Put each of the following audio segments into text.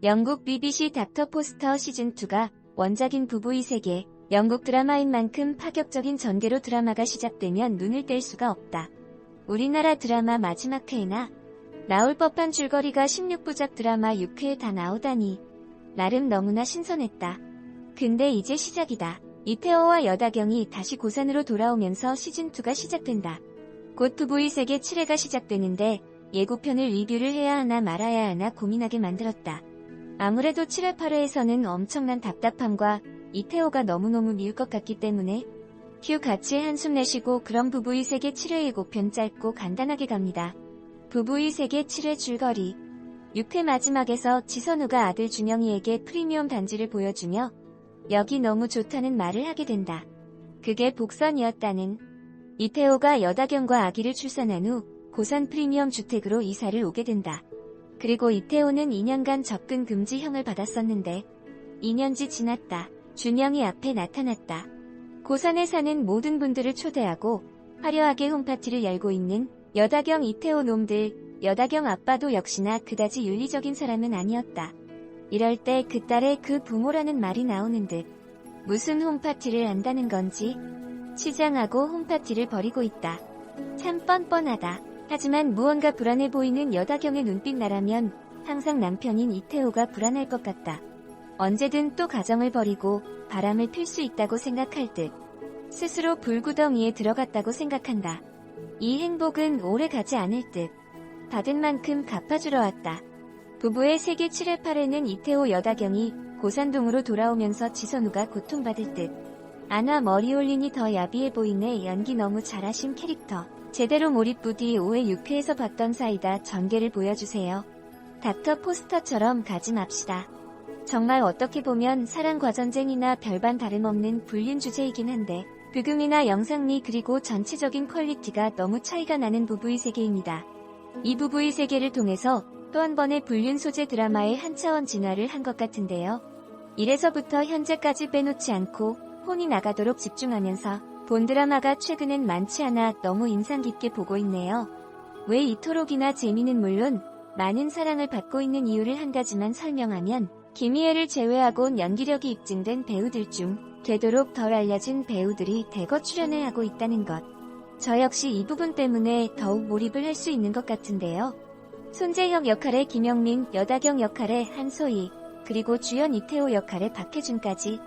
영국 BBC 닥터 포스터 시즌2가 원작인 부부의 세계, 영국 드라마인 만큼 파격적인 전개로 드라마가 시작되면 눈을 뗄 수가 없다. 우리나라 드라마 마지막 회나 나올 법한 줄거리가 16부작 드라마 6회에 다 나오다니 나름 너무나 신선했다. 근데 이제 시작이다. 이태호와 여다경이 다시 고산으로 돌아오면서 시즌2가 시작된다. 곧 부부의 세계 7회가 시작되는데 예고편을 리뷰를 해야 하나 말아야 하나 고민하게 만들었다. 아무래도 7회 8회에서는 엄청난 답답함과 이태호가 너무너무 미울 것 같기 때문에 휴 같이 한숨 내쉬고 그럼 부부의 세계 7회 예고편 짧고 간단하게 갑니다. 부부의 세계 7회 줄거리 6회 마지막에서 지선우가 아들 준영이에게 프리미엄 단지를 보여주며 여기 너무 좋다는 말을 하게 된다. 그게 복선이었다는. 이태호가 여다경과 아기를 출산한 후 고산 프리미엄 주택으로 이사를 오게 된다. 그리고 이태호는 2년간 접근 금지형을 받았었는데 2년지 지났다. 준영이 앞에 나타났다. 고산에 사는 모든 분들을 초대하고 화려하게 홈파티를 열고 있는 여다경 이태호 놈들. 여다경 아빠도 역시나 그다지 윤리적인 사람은 아니었다. 이럴 때 그 딸의 그 부모라는 말이 나오는 듯. 무슨 홈파티를 한다는 건지 치장하고 홈파티를 벌이고 있다. 참 뻔뻔하다. 하지만 무언가 불안해 보이는 여다경의 눈빛 나라면 항상 남편인 이태호가 불안할 것 같다. 언제든 또 가정을 벌이고 바람을 필 수 있다고 생각할 듯. 스스로 불구덩이에 들어갔다고 생각한다. 이 행복은 오래 가지 않을 듯. 받은 만큼 갚아주러 왔다. 부부의 세계 7회 8회는 이태호 여다경이 고산동으로 돌아오면서 지선우가 고통받을 듯. 안와 머리 올리니 더 야비해 보이네. 연기 너무 잘하신 캐릭터. 제대로 몰입 부디 5회 6회에서 봤던 사이다. 전개를 보여주세요. 닥터 포스터처럼 가지 맙시다. 정말 어떻게 보면 사랑과전쟁이나 별반 다름없는 불륜 주제이긴 한데 부금이나 영상미 그리고 전체적인 퀄리티가 너무 차이가 나는 부부의 세계입니다. 이 부부의 세계를 통해서 또 한 번의 불륜 소재 드라마의 한 차원 진화를 한 것 같은데요. 이래서부터 현재까지 빼놓지 않고 혼이 나가도록 집중하면서 본 드라마가 최근엔 많지 않아 너무 인상 깊게 보고 있네요. 왜 이토록이나 재미는 물론 많은 사랑을 받고 있는 이유를 한 가지만 설명하면 김희애를 제외하곤 연기력이 입증된 배우들 중 되도록 덜 알려진 배우들이 대거 출연을 하고 있다는 것. 저 역시 이 부분 때문에 더욱 몰입을 할 수 있는 것 같은데요. 손재혁 역할의 김영민, 여다경 역할의 한소희, 그리고 주연 이태호 역할의 박해준까지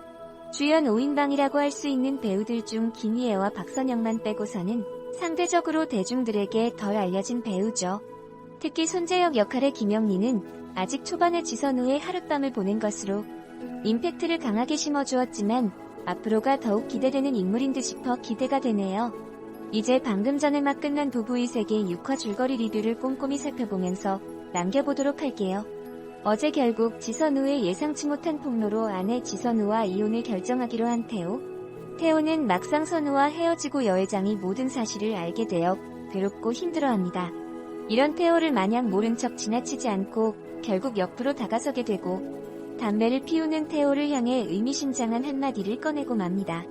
주연 5인방이라고 할 수 있는 배우들 중 김희애와 박선영만 빼고서는 상대적으로 대중들에게 덜 알려진 배우죠. 특히 손재혁 역할의 김영민은 아직 초반에 지선우의 하룻밤을 보낸 것으로 임팩트를 강하게 심어주었지만 앞으로가 더욱 기대되는 인물인 듯 싶어 기대가 되네요. 이제 방금 전에 막 끝난 부부의 세계 6화 줄거리 리뷰를 꼼꼼히 살펴보면서 남겨보도록 할게요. 어제 결국 지선우의 예상치 못한 폭로로 아내 지선우와 이혼을 결정하기로 한 태호. 태호는 막상 선우와 헤어지고 여회장이 모든 사실을 알게 되어 괴롭고 힘들어합니다. 이런 태호를 마냥 모른 척 지나치지 않고 결국 옆으로 다가서게 되고 담배를 피우는 태호를 향해 의미심장한 한마디를 꺼내고 맙니다.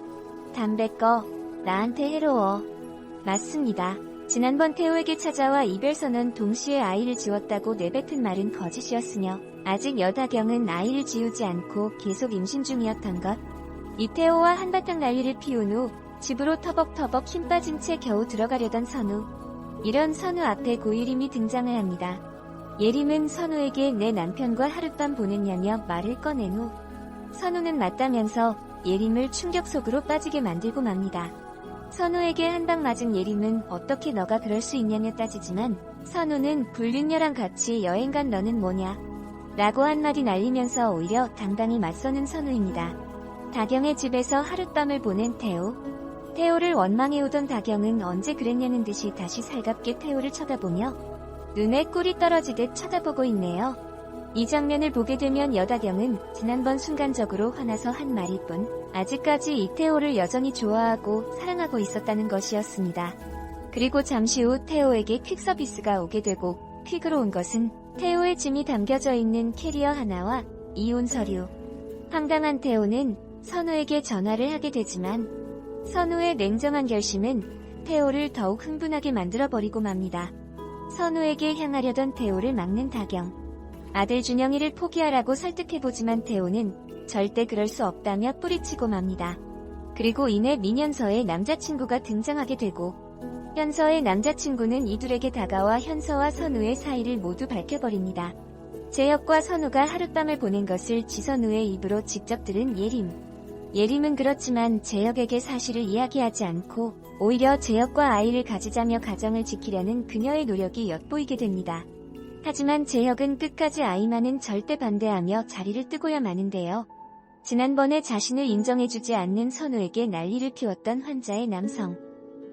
담배 꺼. 나한테 해로워. 맞습니다. 지난번 태호에게 찾아와 이별선언 동시에 아이를 지웠다고 내뱉은 말은 거짓이었으며 아직 여다경은 아이를 지우지 않고 계속 임신 중이었던 것. 이태호와 한바탕 난리를 피운 후 집으로 터벅터벅 힘 빠진 채 겨우 들어가려던 선우. 이런 선우 앞에 고예림이 등장을 합니다. 예림은 선우에게 내 남편과 하룻밤 보냈냐며 말을 꺼낸 후 선우는 맞다면서 예림을 충격 속으로 빠지게 만들고 맙니다. 선우에게 한 방 맞은 예림은 어떻게 너가 그럴 수 있냐며 따지지만 선우는 불륜녀랑 같이 여행 간 너는 뭐냐 라고 한마디 날리면서 오히려 당당히 맞서는 선우입니다. 다경의 집에서 하룻밤을 보낸 태호. 태호를 원망해오던 다경은 언제 그랬냐는 듯이 다시 살갑게 태호를 쳐다보며 눈에 꿀이 떨어지듯 쳐다보고 있네요. 이 장면을 보게 되면 여다경은 지난번 순간적으로 화나서 한 말일 뿐 아직까지 이태호를 여전히 좋아하고 사랑하고 있었다는 것이었습니다. 그리고 잠시 후 태호에게 퀵 서비스가 오게 되고 퀵으로 온 것은 태호의 짐이 담겨져 있는 캐리어 하나와 이혼 서류. 황당한 태호는 선우에게 전화를 하게 되지만 선우의 냉정한 결심은 태호를 더욱 흥분하게 만들어버리고 맙니다. 선우에게 향하려던 태호를 막는 다경. 아들 준영이를 포기하라고 설득해보지만 태호는 절대 그럴 수 없다며 뿌리치고 맙니다. 그리고 이내 민현서의 남자친구가 등장하게 되고 현서의 남자친구는 이둘에게 다가와 현서와 선우의 사이를 모두 밝혀버립니다. 재혁과 선우가 하룻밤을 보낸 것을 지선우의 입으로 직접 들은 예림. 예림은 그렇지만 재혁에게 사실을 이야기하지 않고 오히려 재혁과 아이를 가지자며 가정을 지키려는 그녀의 노력이 엿보이게 됩니다. 하지만 재혁은 끝까지 아이만은 절대 반대하며 자리를 뜨고야 마는데요. 지난번에 자신을 인정해주지 않는 선우에게 난리를 피웠던 환자의 남성.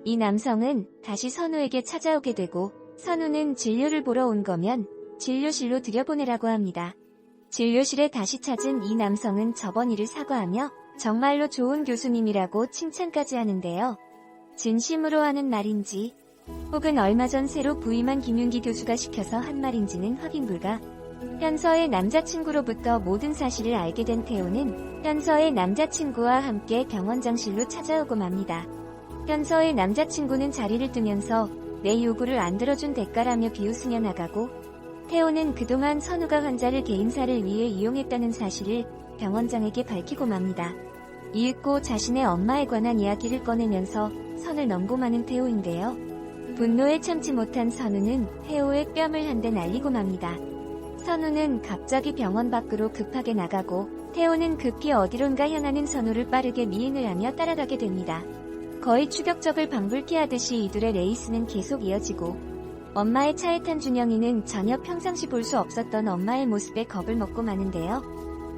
이 남성은 다시 선우에게 찾아오게 되고 선우는 진료를 보러 온 거면 진료실로 들여보내라고 합니다. 진료실에 다시 찾은 이 남성은 저번 일을 사과하며 정말로 좋은 교수님이라고 칭찬까지 하는데요. 진심으로 하는 말인지 혹은 얼마 전 새로 부임한 김윤기 교수가 시켜서 한 말인지는 확인 불가. 현서의 남자친구로부터 모든 사실을 알게 된 태호는 현서의 남자친구와 함께 병원장실로 찾아오고 맙니다. 현서의 남자친구는 자리를 뜨면서 내 요구를 안 들어준 대가라며 비웃으며 나가고 태호는 그동안 선우가 환자를 개인사를 위해 이용했다는 사실을 병원장에게 밝히고 맙니다. 이윽고 자신의 엄마에 관한 이야기를 꺼내면서 선을 넘고 마는 태호인데요. 분노에 참지 못한 선우는 태호의 뺨을 한 대 날리고 맙니다. 선우는 갑자기 병원 밖으로 급하게 나가고 태호는 급히 어디론가 향하는 선우를 빠르게 미행을 하며 따라가게 됩니다. 거의 추격적을 방불케 하듯이 이둘의 레이스는 계속 이어지고 엄마의 차에 탄 준영이는 전혀 평상시 볼 수 없었던 엄마의 모습에 겁을 먹고 마는데요.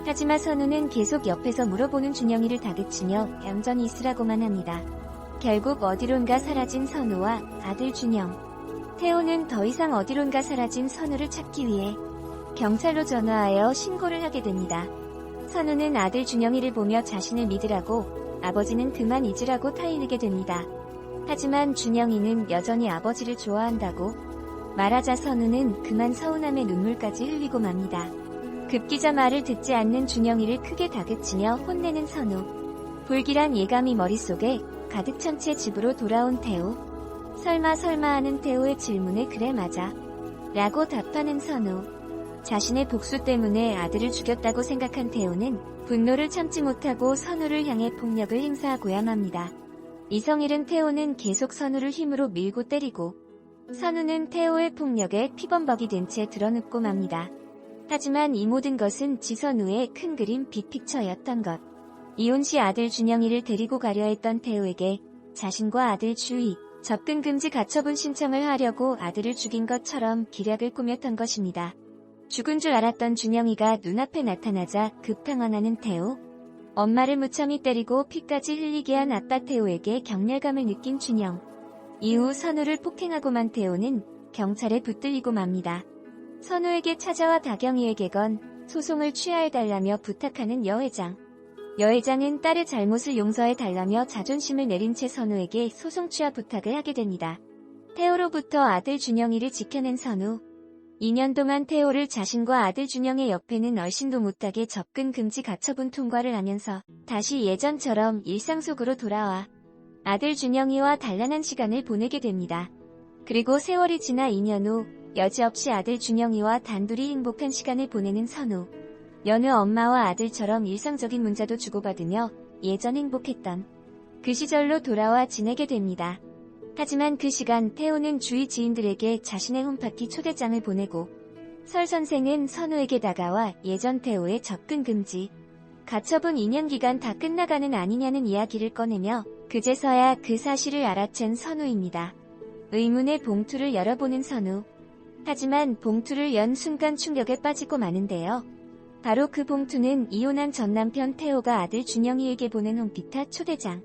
하지만 선우는 계속 옆에서 물어보는 준영이를 다그치며 얌전히 있으라고만 합니다. 결국 어디론가 사라진 선우와 아들 준영. 태호는 더 이상 어디론가 사라진 선우를 찾기 위해 경찰로 전화하여 신고를 하게 됩니다. 선우는 아들 준영이를 보며 자신을 믿으라고 아버지는 그만 잊으라고 타이르게 됩니다. 하지만 준영이는 여전히 아버지를 좋아한다고 말하자 선우는 그만 서운함에 눈물까지 흘리고 맙니다. 급기자 말을 듣지 않는 준영이를 크게 다그치며 혼내는 선우. 불길한 예감이 머릿속에 가득 찬 채 집으로 돌아온 태호. 설마 하는 태호의 질문에 그래 맞아 라고 답하는 선우. 자신의 복수 때문에 아들을 죽였다고 생각한 태호는 분노를 참지 못하고 선우를 향해 폭력을 행사하고야 맙니다. 이성일은 태호는 계속 선우를 힘으로 밀고 때리고 선우는 태호의 폭력에 피범벅이 된 채 드러눕고 맙니다. 하지만 이 모든 것은 지선우의 큰 그림 빅픽처였던 것. 이혼 시 아들 준영이를 데리고 가려 했던 태호에게 자신과 아들 주의, 접근 금지 가처분 신청을 하려고 아들을 죽인 것처럼 기략을 꾸몄던 것입니다. 죽은 줄 알았던 준영이가 눈앞에 나타나자 급당황하는 태호. 엄마를 무참히 때리고 피까지 흘리게 한 아빠 태호에게 격렬감을 느낀 준영. 이후 선우를 폭행하고만 태호는 경찰에 붙들리고 맙니다. 선우에게 찾아와 다경이에게 건 소송을 취하해달라며 부탁하는 여회장. 여회장은 딸의 잘못을 용서해달라며 자존심을 내린 채 선우에게 소송 취하 부탁을 하게 됩니다. 태호로부터 아들 준영이를 지켜낸 선우. 2년 동안 태호를 자신과 아들 준영의 옆에는 얼씬도 못하게 접근 금지 가처분 통과를 하면서 다시 예전처럼 일상 속으로 돌아와 아들 준영이와 단란한 시간을 보내게 됩니다. 그리고 세월이 지나 2년 후 여지없이 아들 준영이와 단둘이 행복한 시간을 보내는 선우. 여느 엄마와 아들처럼 일상적인 문자도 주고받으며 예전 행복했던 그 시절로 돌아와 지내게 됩니다. 하지만 그 시간 태호는 주위 지인들에게 자신의 홈파티 초대장을 보내고 설 선생은 선우에게 다가와 예전 태호의 접근 금지, 가처분 2년 기간 다 끝나가는 아니냐는 이야기를 꺼내며 그제서야 그 사실을 알아챈 선우입니다. 의문의 봉투를 열어보는 선우. 하지만 봉투를 연 순간 충격에 빠지고 마는데요. 바로 그 봉투는 이혼한 전 남편 태호가 아들 준영이에게 보낸 홈피타 초대장.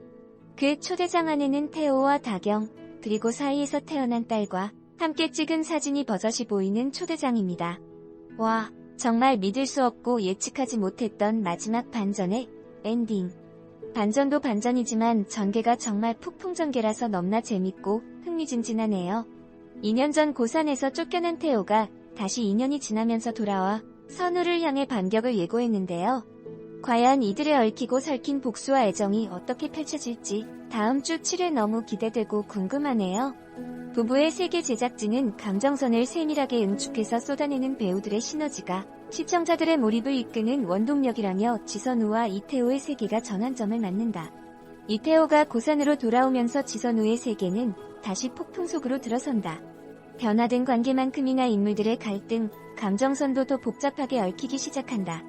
그 초대장 안에는 태호와 다경, 그리고 사이에서 태어난 딸과 함께 찍은 사진이 버젓이 보이는 초대장입니다. 와, 정말 믿을 수 없고 예측하지 못했던 마지막 반전의 엔딩. 반전도 반전이지만 전개가 정말 폭풍전개라서 너무나 재밌고 흥미진진하네요. 2년 전 고산에서 쫓겨난 태호가 다시 2년이 지나면서 돌아와 선우를 향해 반격을 예고했는데요. 과연 이들의 얽히고 설킨 복수와 애정이 어떻게 펼쳐질지 다음 주 7회 너무 기대되고 궁금하네요. 부부의 세계 제작진은 감정선을 세밀하게 응축해서 쏟아내는 배우들의 시너지가 시청자들의 몰입을 이끄는 원동력이라며 지선우와 이태호의 세계가 전환점을 맞는다. 이태호가 고산으로 돌아오면서 지선우의 세계는 다시 폭풍 속으로 들어선다. 변화된 관계만큼이나 인물들의 갈등, 감정선도 더 복잡하게 얽히기 시작한다.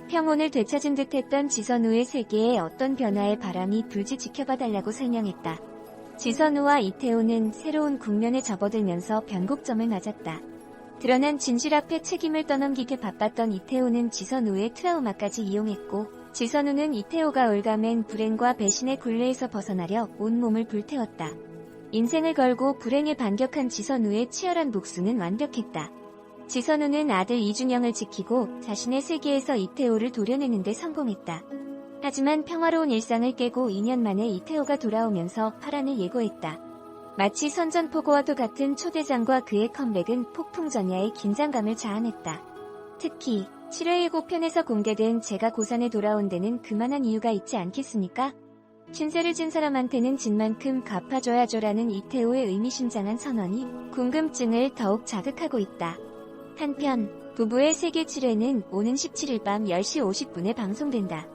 평온을 되찾은 듯했던 지선우의 세계에 어떤 변화의 바람이 불지 지켜봐달라고 설명했다. 지선우와 이태호는 새로운 국면에 접어들면서 변곡점을 맞았다. 드러난 진실 앞에 책임을 떠넘기게 바빴던 이태호는 지선우의 트라우마까지 이용했고, 지선우는 이태호가 올가맨 불행과 배신의 굴레에서 벗어나려 온몸을 불태웠다. 인생을 걸고 불행에 반격한 지선우의 치열한 복수는 완벽했다. 지선우는 아들 이준영을 지키고 자신의 세계에서 이태호를 도려내는 데 성공했다. 하지만 평화로운 일상을 깨고 2년 만에 이태호가 돌아오면서 파란을 예고했다. 마치 선전포고와도 같은 초대장과 그의 컴백은 폭풍전야의 긴장감을 자아냈다. 특히 7회 예고편에서 공개된 제가 고산에 돌아온 데는 그만한 이유가 있지 않겠습니까? 신세를 진 사람한테는 진 만큼 갚아줘야죠라는 이태호의 의미심장한 선언이 궁금증을 더욱 자극하고 있다. 한편 부부의 세계 7회는 오는 17일 밤 10시 50분에 방송된다.